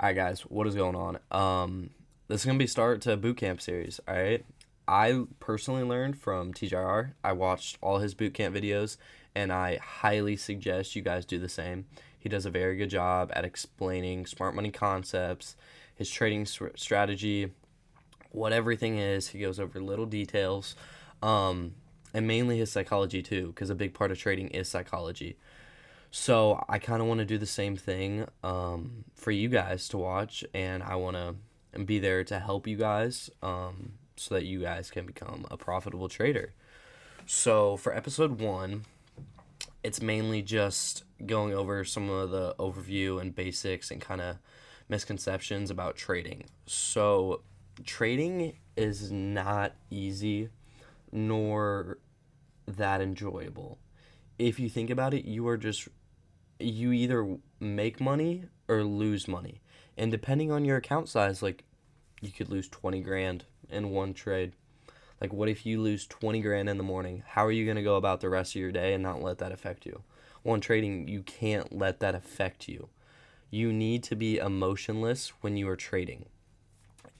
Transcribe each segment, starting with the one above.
All right, guys, what is going on? This is gonna be start to boot camp series. All right, I personally learned from TJR. I watched all his boot camp videos, and I highly suggest you guys do the same. He does a very good job at explaining smart money concepts, his trading strategy, what everything is. He goes over little details, and mainly his psychology too, because a big part of trading is psychology. So I kind of want to do the same thing for you guys to watch, and I want to be there to help you guys so that you guys can become a profitable trader. So for episode one, it's mainly just going over some of the overview and basics and kind of misconceptions about trading. So trading is not easy nor that enjoyable. If you think about it, you either make money or lose money. And depending on your account size, like you could lose 20 grand in one trade. Like what if you lose 20 grand in the morning? How are you going to go about the rest of your day and not let that affect you? Well, in trading, you can't let that affect you. You need to be emotionless when you are trading.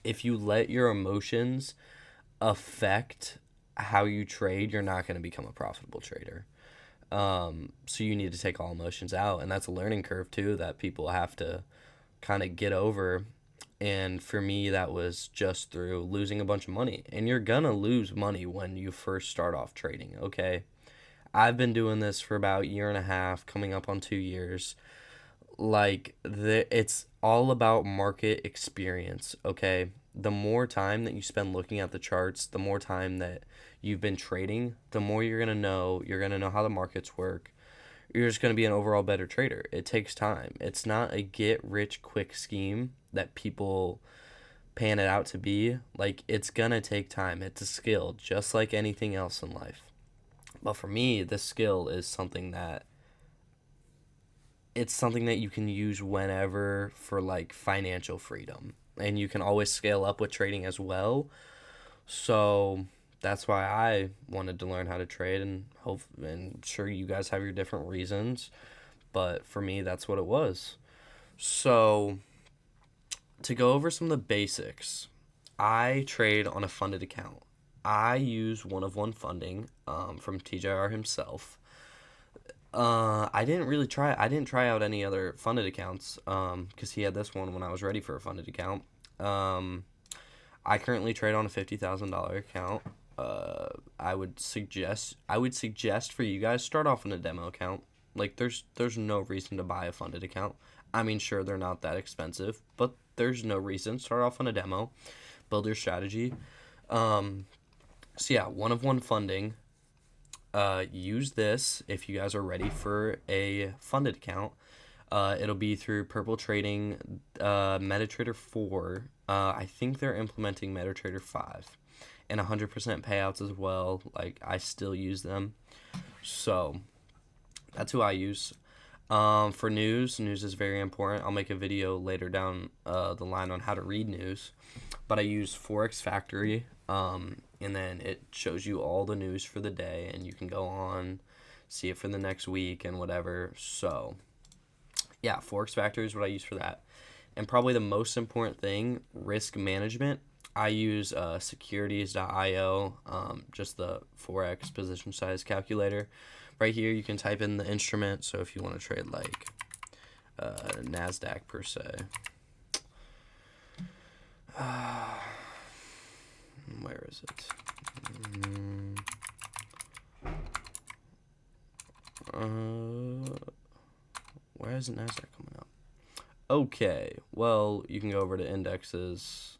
If you let your emotions affect how you trade, you're not going to become a profitable trader. So you need to take all emotions out, and that's a learning curve too that people have to kind of get over. And for me, that was just through losing a bunch of money. And you're gonna lose money when you first start off trading. Okay, I've been doing this for about a year and a half, coming up on 2 years. It's all about market experience. Okay, the more time that you spend looking at the charts, the more time that you've been trading, the more you're gonna know. You're gonna know how the markets work. You're just gonna be an overall better trader. It takes time. It's not a get rich quick scheme that people pan it out to be. Like, it's gonna take time. It's a skill, just like anything else in life. But for me, this skill is something that you can use whenever for like financial freedom. And you can always scale up with trading as well. So that's why I wanted to learn how to trade, and hope and sure you guys have your different reasons, but for me that's what it was. So to go over some of the basics, I trade on a funded account. I use one of one funding from TJR himself. I didn't try out any other funded accounts because he had this one when I was ready for a funded account. Um, I currently trade on a $50,000 account. I would suggest for you guys start off in a demo account. Like there's no reason to buy a funded account. I mean, sure they're not that expensive, but there's no reason. Start off on a demo, build your strategy. Um, so yeah, one of one funding. Use this if you guys are ready for a funded account. It'll be through Purple Trading, MetaTrader 4. I think they're implementing MetaTrader 5, and 100% payouts as well. Like, I still use them. So, that's who I use. For news is very important. I'll make a video later down the line on how to read news. But I use Forex Factory, and then it shows you all the news for the day, and you can go on, see it for the next week and whatever. So, yeah, Forex Factory is what I use for that. And probably the most important thing, risk management. I use securities.io, just the Forex position size calculator. Right here, you can type in the instrument. So if you want to trade like NASDAQ per se. Where is it? Why isn't NASDAQ coming up? Okay, well, you can go over to indexes.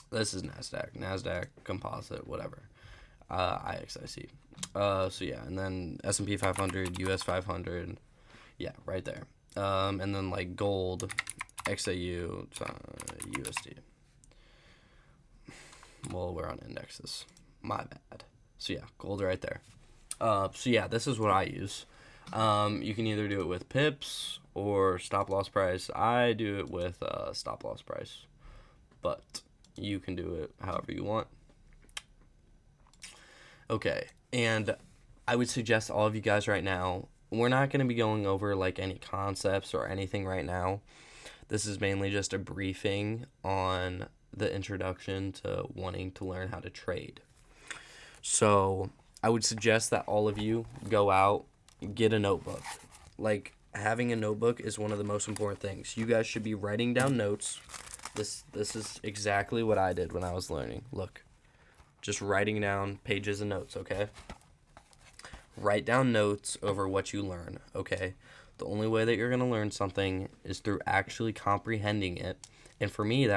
This is NASDAQ composite, whatever. IXIC. So yeah, and then S&P 500, US 500. Yeah, right there. And then like gold, XAU, USD. Well, we're on indexes. My bad. So yeah, gold right there. So yeah, this is what I use. You can either do it with pips or stop loss price. I do it with stop loss price, but you can do it however you want. Okay, and I would suggest all of you guys right now we're not going to be going over like any concepts or anything right now. This is mainly just a briefing on the introduction to wanting to learn how to trade. So I would suggest that all of you go out, get a notebook. Like, having a notebook is one of the most important things. You guys should be writing down notes. This is exactly what I did when I was learning. Look, just writing down pages of notes, okay? Write down notes over what you learn, okay? The only way that you're going to learn something is through actually comprehending it. And for me,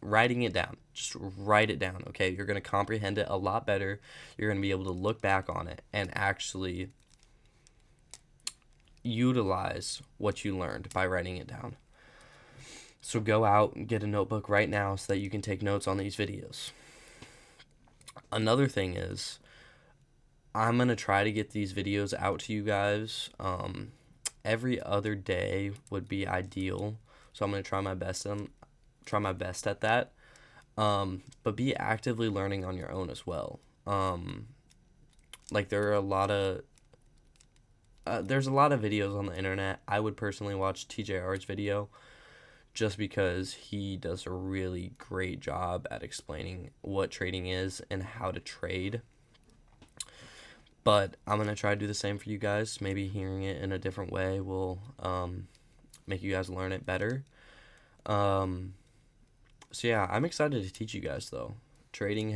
writing it down. Just write it down, okay? You're going to comprehend it a lot better. You're going to be able to look back on it and actually utilize what you learned by writing it down. So go out and get a notebook right now so that you can take notes on these videos. Another thing is, I'm going to try to get these videos out to you guys. Every other day would be ideal. So I'm going to try my best at that. But be actively learning on your own as well. Like there are a lot of there's a lot of videos on the internet. I would personally watch TJR's video just because he does a really great job at explaining what trading is and how to trade. But I'm going to try to do the same for you guys. Maybe hearing it in a different way will make you guys learn it better. So yeah, I'm excited to teach you guys though. Trading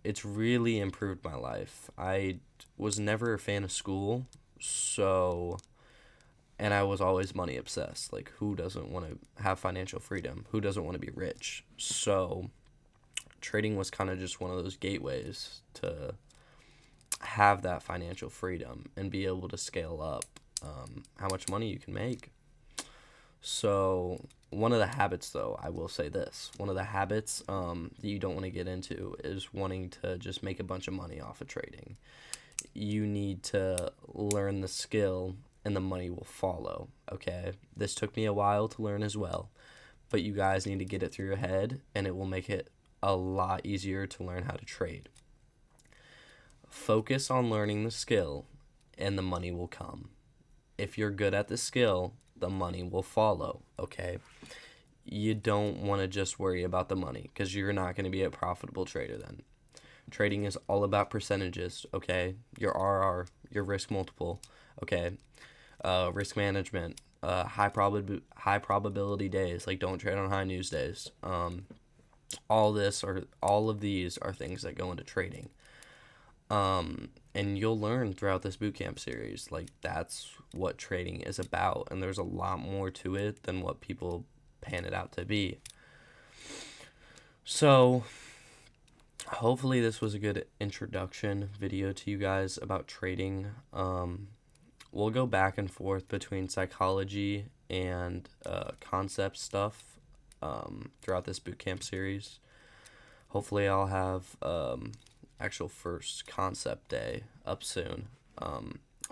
it's really improved my life. I was never a fan of school, and I was always money obsessed. Like, who doesn't want to have financial freedom? Who doesn't want to be rich? So trading was kind of just one of those gateways to have that financial freedom and be able to scale up how much money you can make. So one of the habits, though, I will say this. One of the habits that you don't want to get into is wanting to just make a bunch of money off of trading. You need to learn the skill and the money will follow, okay? This took me a while to learn as well, but you guys need to get it through your head and it will make it a lot easier to learn how to trade. Focus on learning the skill and the money will come. If you're good at the skill, the money will follow, okay? You don't want to just worry about the money because you're not going to be a profitable trader then. Trading is all about percentages, okay? Your RR, your risk multiple, okay? Risk management, high probability days, like don't trade on high news days. All of these are things that go into trading. And you'll learn throughout this bootcamp series, like that's what trading is about, and there's a lot more to it than what people pan it out to be. So hopefully this was a good introduction video to you guys about trading. We'll go back and forth between psychology and concept stuff throughout this bootcamp series. Hopefully I'll have actual first concept day up soon.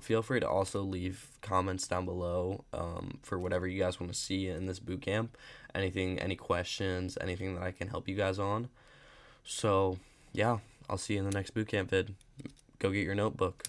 Feel free to also leave comments down below for whatever you guys want to see in this bootcamp. Any questions, anything that I can help you guys on. So, yeah, I'll see you in the next bootcamp vid. Go get your notebook.